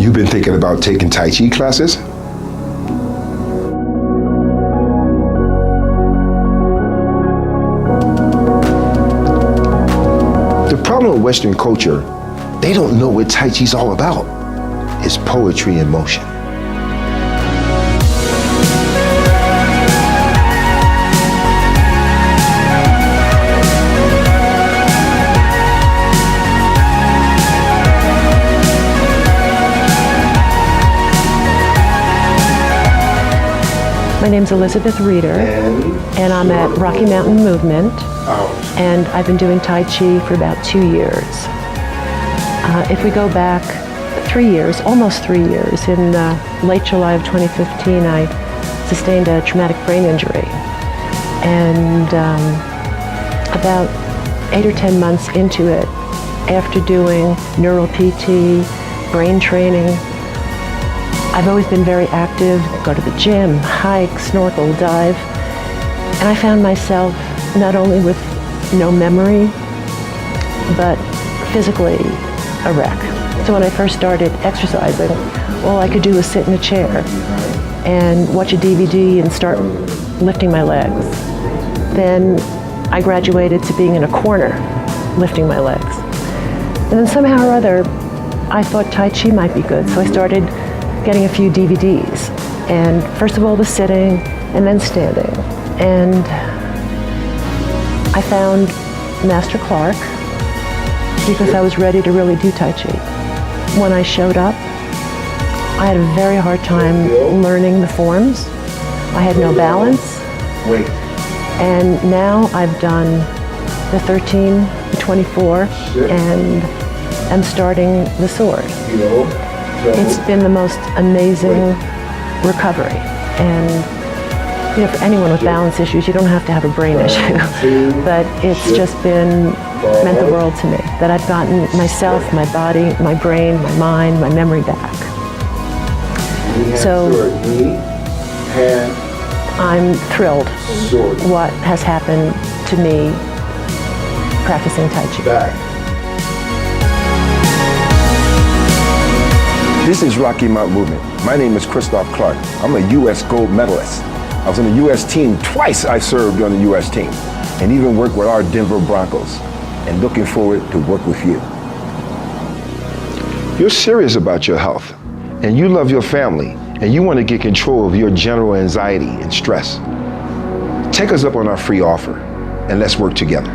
You've been thinking about taking Tai Chi classes? The problem with Western culture, they don't know what Tai Chi's all about. It's poetry in motion. My name's Elizabeth Reeder, and I'm at Rocky Mountain Movement, and I've been doing Tai Chi for about 2 years. If we go back 3 years, almost 3 years, in late July of 2015, I sustained a traumatic brain injury. And about 8 or 10 months into it, after doing neural PT, brain training, I've always been very active, go to the gym, hike, snorkel, dive, and I found myself not only with no memory, but physically a wreck. So when I first started exercising, all I could do was sit in a chair and watch a DVD and start lifting my legs. Then I graduated to being in a corner, lifting my legs. And then somehow or other, I thought Tai Chi might be good, so I started getting a few DVDs. And first of all, the sitting, and then standing. And I found Master Clarke because I was ready to really do Tai Chi. When I showed up, I had a very hard time learning the forms. I had no balance. And now I've done the 13, the 24, and I'm starting the sword. It's been the most amazing recovery. And you know, for anyone with balance issues, you don't have to have a brain issue. But it's just meant the world to me, that I've gotten myself, my body, my brain, my mind, my memory back. So I'm thrilled what has happened to me practicing Tai Chi. This is Rocky Mountain Movement. My name is Clarke. I'm a U.S. gold medalist. I was on the U.S. team twice. I served on the U.S. team and even worked with our Denver Broncos, and looking forward to work with you. You're serious about your health, and you love your family, and you want to get control of your general anxiety and stress. Take us up on our free offer, and let's work together.